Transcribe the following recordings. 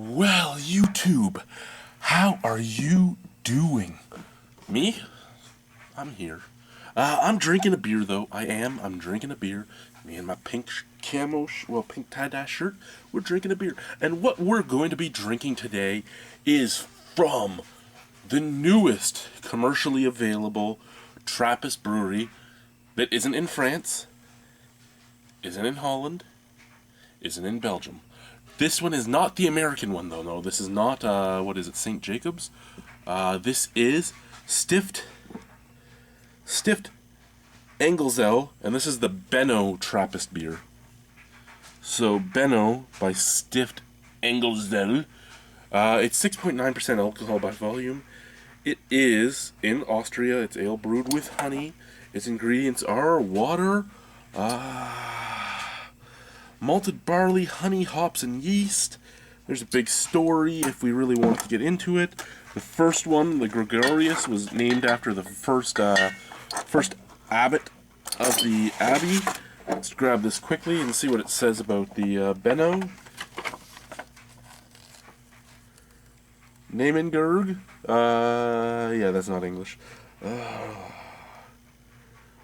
Well, YouTube, how are you doing? Me? I'm here. I'm drinking a beer, though. I'm drinking a beer. Me and my pink pink tie-dye shirt, we're drinking a beer. And what we're going to be drinking today is from the newest commercially available Trappist brewery that isn't in France, isn't in Holland, isn't in Belgium. This one is not the American one, though. No, this is not, what is it, St. Jacobs? This is Stift Engelszell, and this is the Benno Trappist beer. So, Benno by Stift Engelszell. It's 6.9% alcohol by volume. It is in Austria. It's ale brewed with honey. Its ingredients are water, malted barley, honey, hops, and yeast. There's a big story if we really want to get into it. The first one, the Gregorius, was named after the first abbot of the abbey. Let's grab this quickly and see what it says about the Benno. Namengerg. Yeah, that's not English.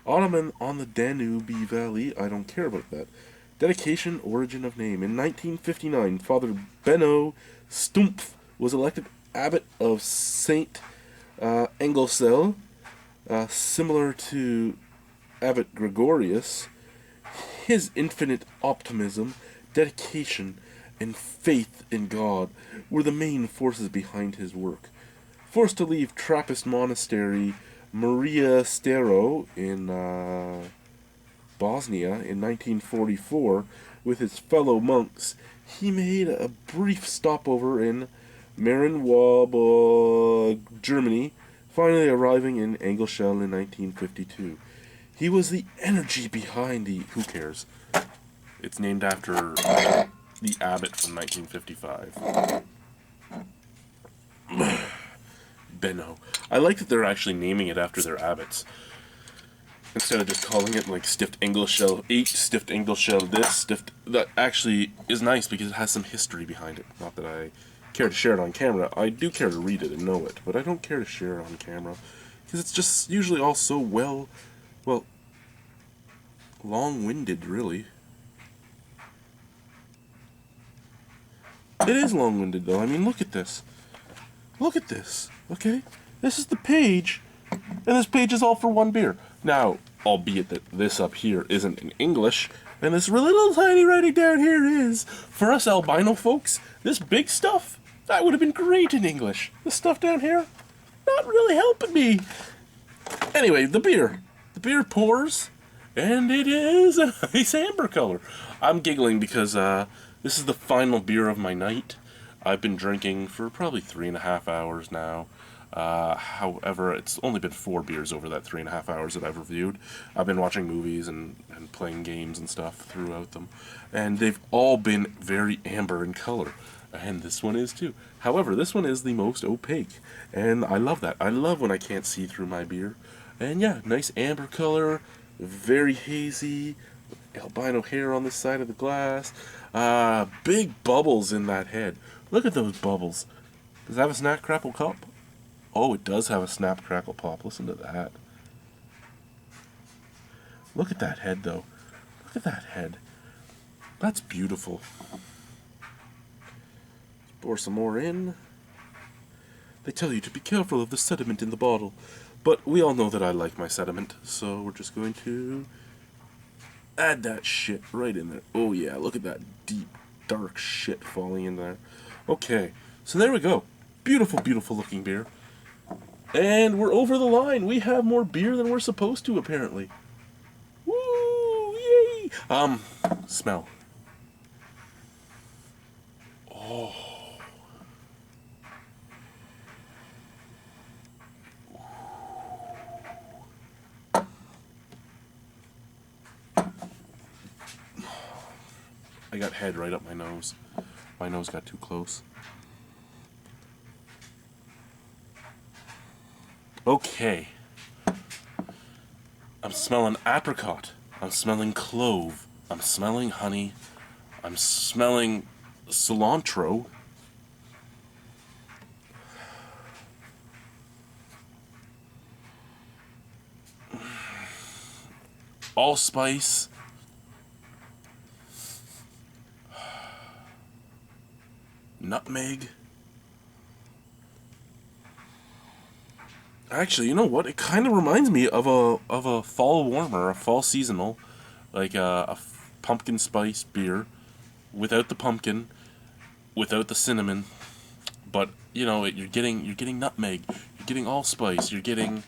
Ottoman on the Danube Valley. I don't care about that. Dedication, origin of name. In 1959, Father Benno Stumpf was elected abbot of St. Engelszell. Similar to Abbot Gregorius, his infinite optimism, dedication, and faith in God were the main forces behind his work. Forced to leave Trappist monastery Maria Stero in Bosnia in 1944 with his fellow monks, he made a brief stopover in Marienwarburg, Germany, finally arriving in Engelszell in 1952. He was the energy behind the... Who cares? It's named after the abbot from 1955. Benno. I like that they're actually naming it after their abbots, instead of just calling it like Stift Engelszell 8, Stift Engelszell this, Stift... That actually is nice because it has some history behind it. Not that I care to share it on camera. I do care to read it and know it, but I don't care to share it on camera because it's just usually all so well, long-winded, really. It is long-winded, though. I mean, look at this. Look at this, okay? This is the page, and this page is all for one beer. Now, albeit that this up here isn't in English, and this little tiny writing down here is, for us albino folks, this big stuff, that would have been great in English. This stuff down here, not really helping me. Anyway, the beer. The beer pours, and it is a nice amber color. I'm giggling because this is the final beer of my night. I've been drinking for probably 3.5 hours now. However, it's only been 4 beers over that 3.5 hours that I've reviewed. I've been watching movies and playing games and stuff throughout them. And they've all been very amber in color. And this one is too. However, this one is the most opaque. And I love that. I love when I can't see through my beer. And yeah, nice amber color. Very hazy. Albino hair on the side of the glass. Big bubbles in that head. Look at those bubbles. Does it have a snap, crackle, pop? Oh, it does have a snap, crackle, pop. Listen to that. Look at that head, though. Look at that head. That's beautiful. Let's pour some more in. They tell you to be careful of the sediment in the bottle, but we all know that I like my sediment, so we're just going to add that shit right in there. Oh yeah, look at that deep, dark shit falling in there. Okay, so there we go. Beautiful, beautiful looking beer. And we're over the line. We have more beer than we're supposed to, apparently. Woo! Yay! Smell. Oh. I got head right up my nose. My nose got too close. Okay. I'm smelling apricot. I'm smelling clove. I'm smelling honey. I'm smelling cilantro. allspice, nutmeg. Actually, you know what? It kind of reminds me of a fall warmer, a fall seasonal, like a pumpkin spice beer, without the pumpkin, without the cinnamon, but you know you're getting nutmeg, you're getting allspice, you're getting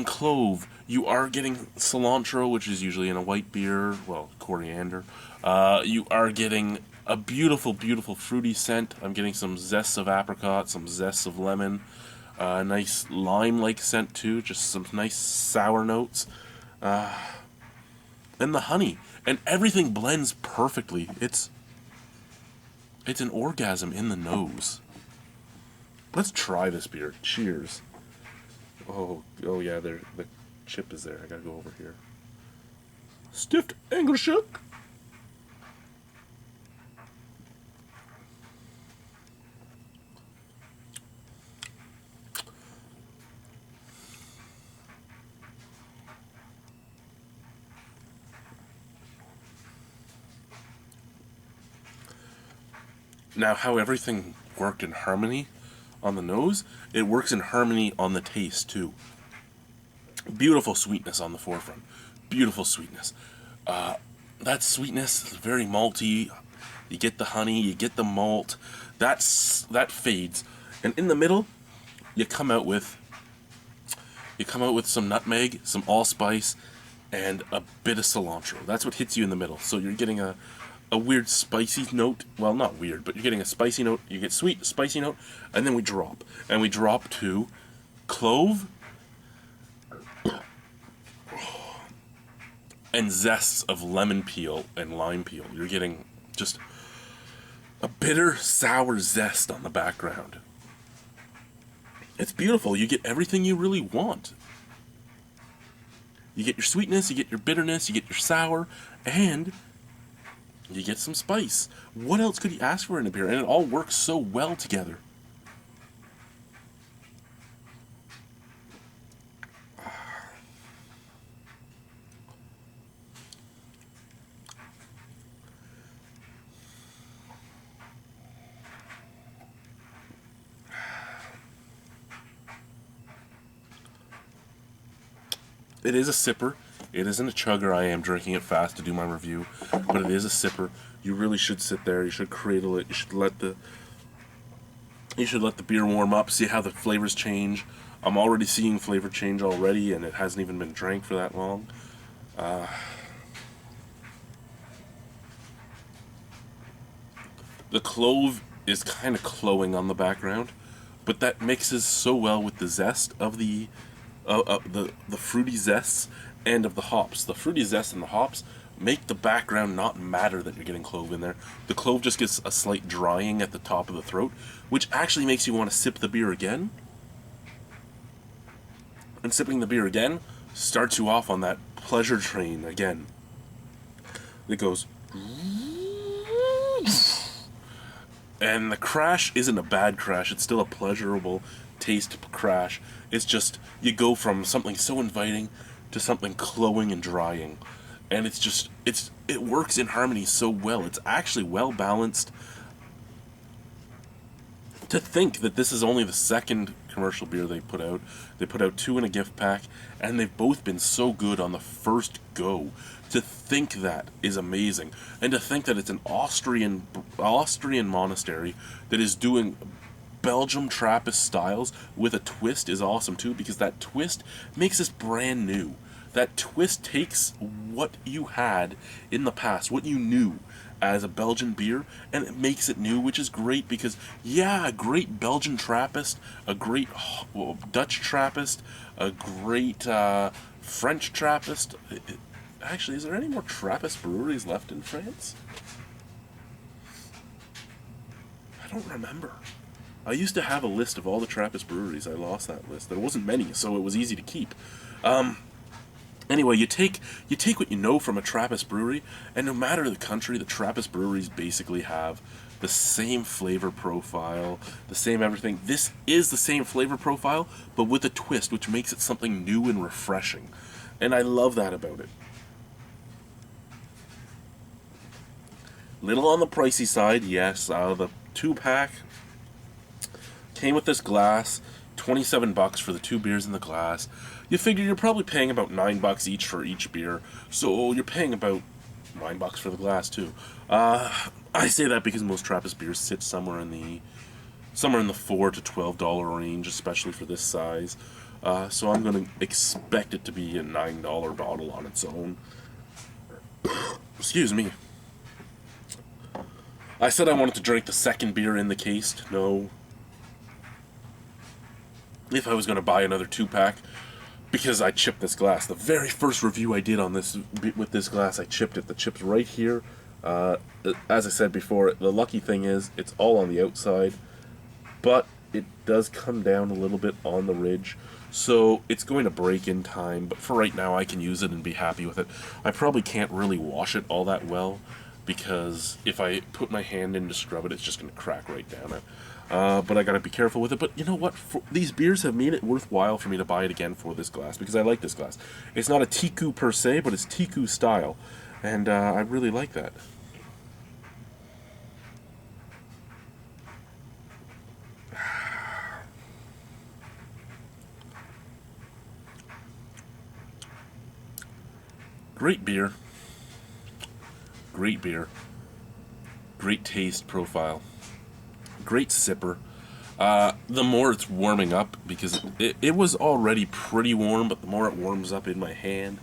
clove, you are getting cilantro, which is usually in a white beer, well, coriander. You are getting a beautiful, beautiful fruity scent. I'm getting some zests of apricot, some zests of lemon, a nice lime-like scent too, just some nice sour notes, and the honey, and everything blends perfectly. It's an orgasm in the nose. Let's try this beer. Cheers. Oh yeah, the chip is there. I gotta go over here. Stift Engelszell. Now, how everything worked in harmony on the nose, it works in harmony on the taste too. Beautiful sweetness on the forefront. Beautiful sweetness. That sweetness is very malty. You get the honey, you get the malt. That fades, and in the middle, you come out with some nutmeg, some allspice, and a bit of cilantro. That's what hits you in the middle. So you're getting a weird spicy note. Well, not weird, but you're getting a spicy note. You get sweet, spicy note, and then we drop. And we drop to clove and zests of lemon peel and lime peel. You're getting just a bitter, sour zest on the background. It's beautiful. You get everything you really want. You get your sweetness, you get your bitterness, you get your sour, and you get some spice. What else could you ask for in a beer? And it all works so well together. It is a sipper. It isn't a chugger. I am drinking it fast to do my review, but it is a sipper. You really should sit there. You should cradle it. You should let the beer warm up. See how the flavors change. I'm already seeing flavor change already, and it hasn't even been drank for that long. The clove is kind of cloying on the background, but that mixes so well with the zest of the fruity zests and of the hops. The fruity zest and the hops make the background not matter that you're getting clove in there. The clove just gets a slight drying at the top of the throat, which actually makes you want to sip the beer again. And sipping the beer again starts you off on that pleasure train again. It goes... And the crash isn't a bad crash. It's still a pleasurable taste crash. It's just, you go from something so inviting to something cloying and drying. And it's just, it works in harmony so well. It's actually well balanced. To think that this is only the second commercial beer they put out. They put out 2 in a gift pack, and they've both been so good on the first go. To think that is amazing. And to think that it's an Austrian monastery that is doing Belgium Trappist styles with a twist is awesome too, because that twist makes this brand new. That twist takes what you had in the past, what you knew as a Belgian beer, and it makes it new, which is great because, yeah, a great Belgian Trappist, a great Dutch Trappist, a great French Trappist. Actually, is there any more Trappist breweries left in France? I don't remember. I used to have a list of all the Trappist breweries. I lost that list. There wasn't many, so it was easy to keep. Anyway, you take what you know from a Trappist brewery, and no matter the country, the Trappist breweries basically have the same flavor profile, the same everything. This is the same flavor profile, but with a twist, which makes it something new and refreshing. And I love that about it. Little on the pricey side, yes. The 2-pack came with this glass, $27 for the 2 beers in the glass. You figure you're probably paying about $9 each for each beer, so you're paying about $9 for the glass too. I say that because most Trappist beers sit somewhere in the $4 to $12 range, especially for this size. So I'm going to expect it to be a $9 bottle on its own. Excuse me. I said I wanted to drink the second beer in the case. No. If I was going to buy another 2-pack, because I chipped this glass. The very first review I did on this with this glass, I chipped it. The chip's right here. As I said before, the lucky thing is it's all on the outside, but it does come down a little bit on the ridge, so it's going to break in time. But for right now, I can use it and be happy with it. I probably can't really wash it all that well, because if I put my hand in to scrub it, it's just going to crack right down it. But I gotta be careful with it. But you know what? These beers have made it worthwhile for me to buy it again for this glass, because I like this glass. It's not a Tiku per se, but it's Tiku style, and I really like that. Great beer. Great beer. Great taste profile. Great sipper. The more it's warming up, because it was already pretty warm, but the more it warms up in my hand,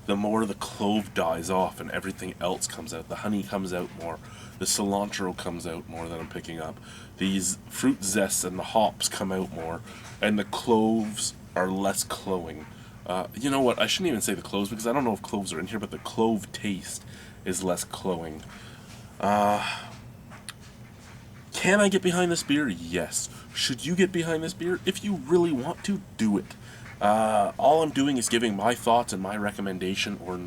the more the clove dies off and everything else comes out. The honey comes out more. The cilantro comes out more that I'm picking up. These fruit zests and the hops come out more, and the cloves are less cloying. You know what? I shouldn't even say the cloves, because I don't know if cloves are in here, but the clove taste is less cloying. Can I get behind this beer? Yes. Should you get behind this beer? If you really want to, do it. All I'm doing is giving my thoughts and my recommendation, or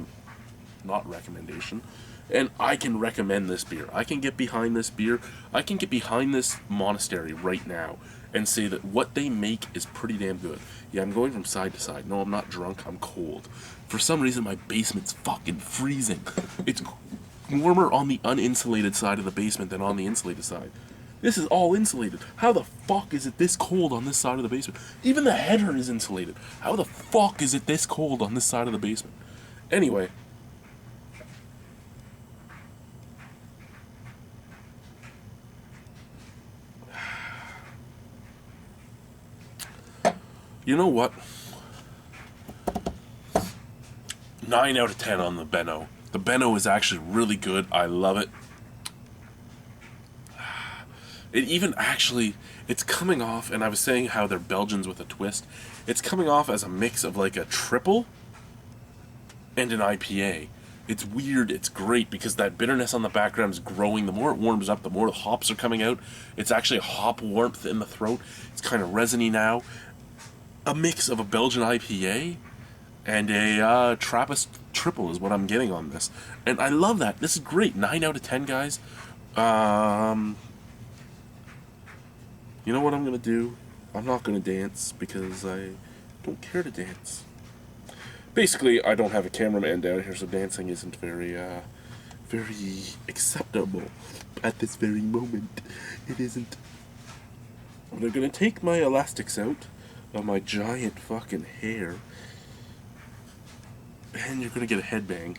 not recommendation, and I can recommend this beer. I can get behind this beer. I can get behind this monastery right now and say that what they make is pretty damn good. Yeah, I'm going from side to side. No, I'm not drunk. I'm cold. For some reason, my basement's fucking freezing. It's warmer on the uninsulated side of the basement than on the insulated side. This is all insulated. How the fuck is it this cold on this side of the basement? Even the header is insulated. How the fuck is it this cold on this side of the basement? Anyway. You know what? 9 out of 10 on the Benno. The Benno is actually really good. I love it. It even actually, it's coming off, and I was saying how they're Belgians with a twist. It's coming off as a mix of like a triple and an IPA. It's weird, it's great, because that bitterness on the background is growing. The more it warms up, the more the hops are coming out. It's actually a hop warmth in the throat. It's kind of resiny now. A mix of a Belgian IPA and a Trappist triple is what I'm getting on this. And I love that. This is great. 9 out of 10, guys. You know what I'm going to do? I'm not going to dance, because I don't care to dance. Basically, I don't have a cameraman down here, so dancing isn't very acceptable at this very moment. It isn't. I'm going to take my elastics out of my giant fucking hair, and you're going to get a headbang.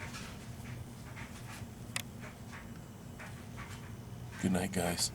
Good night, guys.